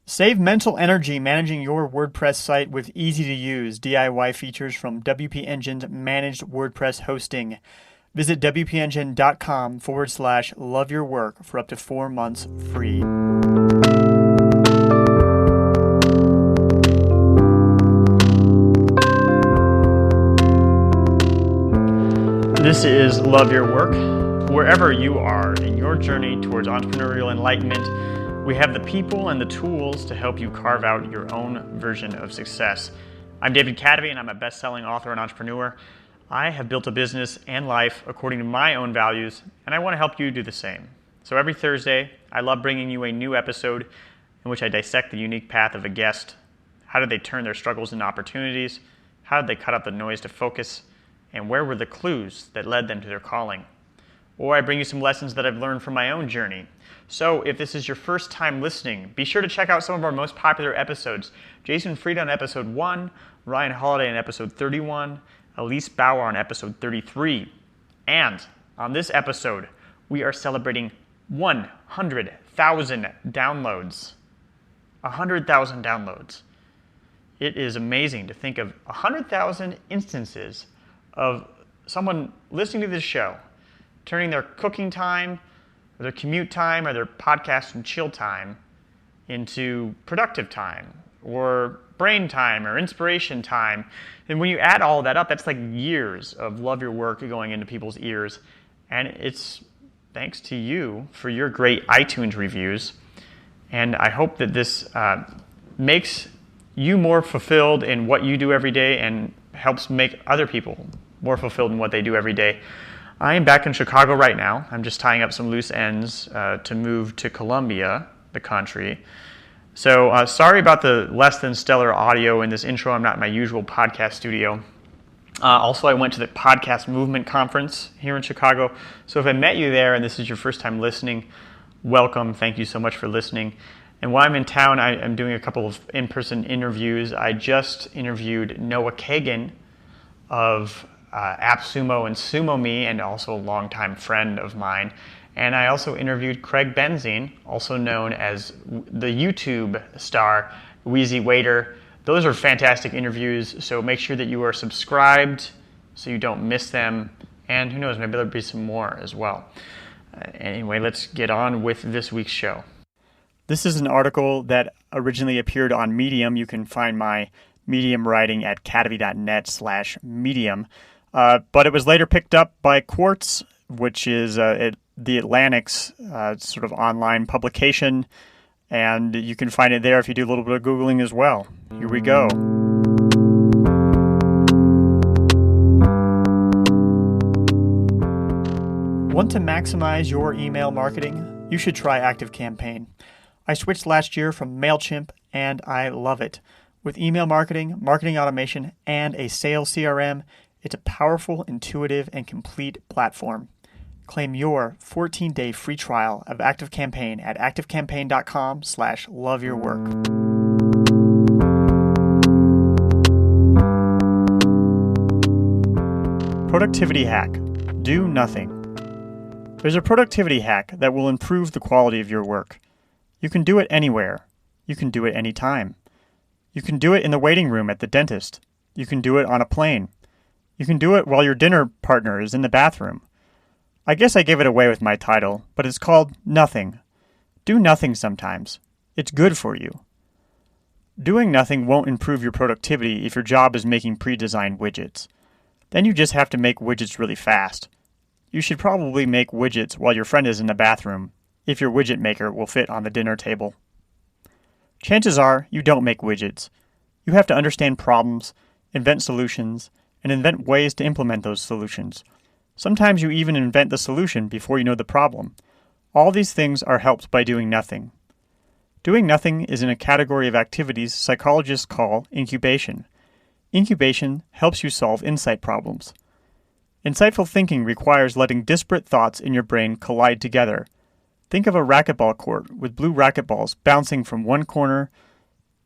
Save mental energy managing your WordPress site with easy-to-use DIY features from WP Engine's managed WordPress hosting. Visit wpengine.com/loveyourwork for up to 4 months free. This is Love Your Work. Wherever you are in your journey towards entrepreneurial enlightenment, we have the people and the tools to help you carve out your own version of success. I'm David Cadavy, and I'm a best-selling author and entrepreneur. I have built a business and life according to my own values, and I want to help you do the same. So every Thursday, I love bringing you a new episode in which I dissect the unique path of a guest. How did they turn their struggles into opportunities? How did they cut out the noise to focus? And where were the clues that led them to their calling? Or I bring you some lessons that I've learned from my own journey. So if this is your first time listening, be sure to check out some of our most popular episodes. Jason Fried on episode 1, Ryan Holiday on episode 31, Elise Bauer on episode 33. And on this episode, we are celebrating 100,000 downloads. 100,000 downloads. It is amazing to think of 100,000 instances of someone listening to this show, turning their cooking time, or their commute time, or their podcast and chill time into productive time, or brain time, or inspiration time. And when you add all of that up, that's like years of Love Your Work going into people's ears. And it's thanks to you for your great iTunes reviews. And I hope that this makes you more fulfilled in what you do every day and helps make other people more fulfilled in what they do every day. I am back in Chicago right now. I'm just tying up some loose ends to move to Columbia, the country. So sorry about the less than stellar audio in this intro. I'm not in my usual podcast studio. Also, I went to the Podcast Movement Conference here in Chicago. So if I met you there and this is your first time listening, welcome. Thank you so much for listening. And while I'm in town, I'm doing a couple of in-person interviews. I just interviewed Noah Kagan of AppSumo and SumoMe, and also a longtime friend of mine. And I also interviewed Craig Benzine, also known as the YouTube star Wheezy Waiter. Those are fantastic interviews, so make sure that you are subscribed so you don't miss them. And who knows, maybe there'll be some more as well. Anyway, let's get on with this week's show. This is an article that originally appeared on Medium. You can find my Medium writing at cadavy.net/medium. But it was later picked up by Quartz, which is the Atlantic's sort of online publication, and you can find it there if you do a little bit of Googling as well. Here we go. Want to maximize your email marketing? You should try ActiveCampaign. I switched last year from MailChimp, and I love it. With email marketing, marketing automation, and a sales CRM, it's a powerful, intuitive, and complete platform. Claim your 14-day free trial of ActiveCampaign at activecampaign.com/loveyourwork. Productivity hack. Do nothing. There's a productivity hack that will improve the quality of your work. You can do it anywhere. You can do it anytime. You can do it in the waiting room at the dentist. You can do it on a plane. You can do it while your dinner partner is in the bathroom. I guess I gave it away with my title, but it's called Nothing. Do nothing sometimes. It's good for you. Doing nothing won't improve your productivity if your job is making pre-designed widgets. Then you just have to make widgets really fast. You should probably make widgets while your friend is in the bathroom, if your widget maker will fit on the dinner table. Chances are you don't make widgets. You have to understand problems, invent solutions, and invent ways to implement those solutions. Sometimes you even invent the solution before you know the problem. All these things are helped by doing nothing. Doing nothing is in a category of activities psychologists call incubation. Incubation helps you solve insight problems. Insightful thinking requires letting disparate thoughts in your brain collide together. Think of a racquetball court with blue racquetballs bouncing from one corner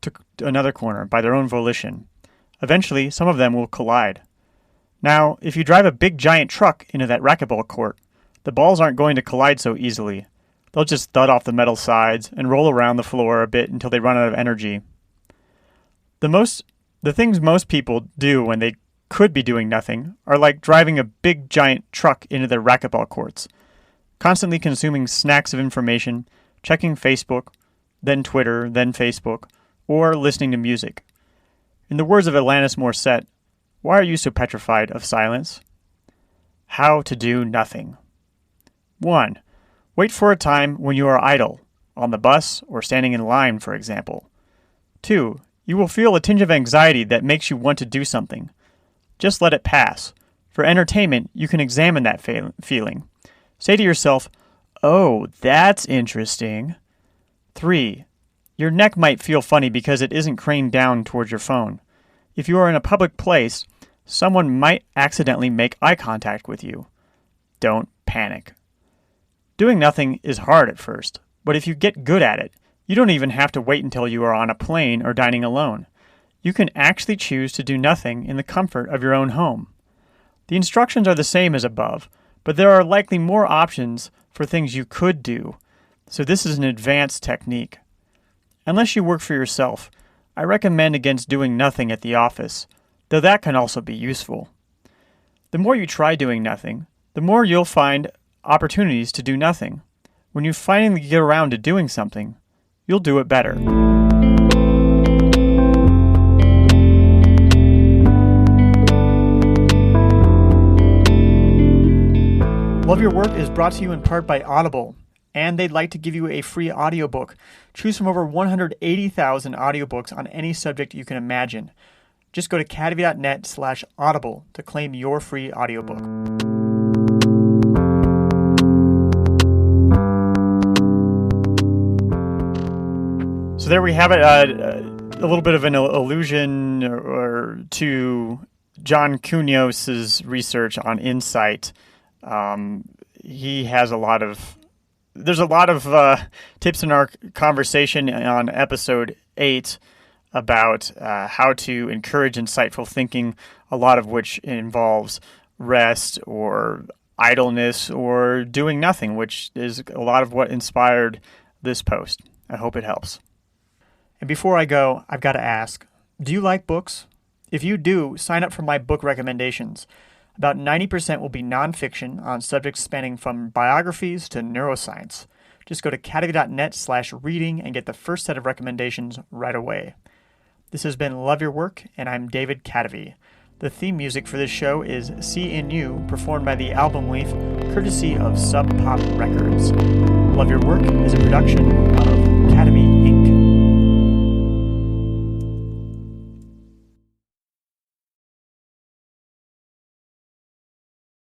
to another corner by their own volition. Eventually, some of them will collide. Now, if you drive a big giant truck into that racquetball court, the balls aren't going to collide so easily. they'll just thud off the metal sides and roll around the floor a bit until they run out of energy. The things most people do when they could be doing nothing are like driving a big giant truck into their racquetball courts, constantly consuming snacks of information, checking Facebook, then Twitter, then Facebook, or listening to music. In the words of Alanis Morissette, why are you so petrified of silence? How to do nothing. 1. Wait for a time when you are idle, on the bus or standing in line, for example. 2. You will feel a tinge of anxiety that makes you want to do something. Just let it pass. For entertainment, you can examine that feeling. Say to yourself, "Oh, that's interesting." 3. Your neck might feel funny because it isn't craned down towards your phone. If you are in a public place, someone might accidentally make eye contact with you. Don't panic. Doing nothing is hard at first, but if you get good at it, you don't even have to wait until you are on a plane or dining alone. You can actually choose to do nothing in the comfort of your own home. The instructions are the same as above, but there are likely more options for things you could do, so this is an advanced technique. Unless you work for yourself, I recommend against doing nothing at the office, though that can also be useful. The more you try doing nothing, the more you'll find opportunities to do nothing. When you finally get around to doing something, you'll do it better. Love Your Work is brought to you in part by Audible, and they'd like to give you a free audiobook. Choose from over 180,000 audiobooks on any subject you can imagine. Just go to cadavy.net/audible to claim your free audiobook. So there we have it, a little bit of an allusion or to John Cunios's research on insight. He has there's a lot of tips in our conversation on episode 8 about how to encourage insightful thinking, a lot of which involves rest or idleness or doing nothing, which is a lot of what inspired this post. I hope it helps. And before I go, I've got to ask, do you like books? If you do, sign up for my book recommendations. About 90% will be nonfiction on subjects spanning from biographies to neuroscience. Just go to cadavy.net/reading and get the first set of recommendations right away. This has been Love Your Work, and I'm David Cadavy. The theme music for this show is See in You, performed by the Album Leaf, courtesy of Sub Pop Records. Love Your Work is a production of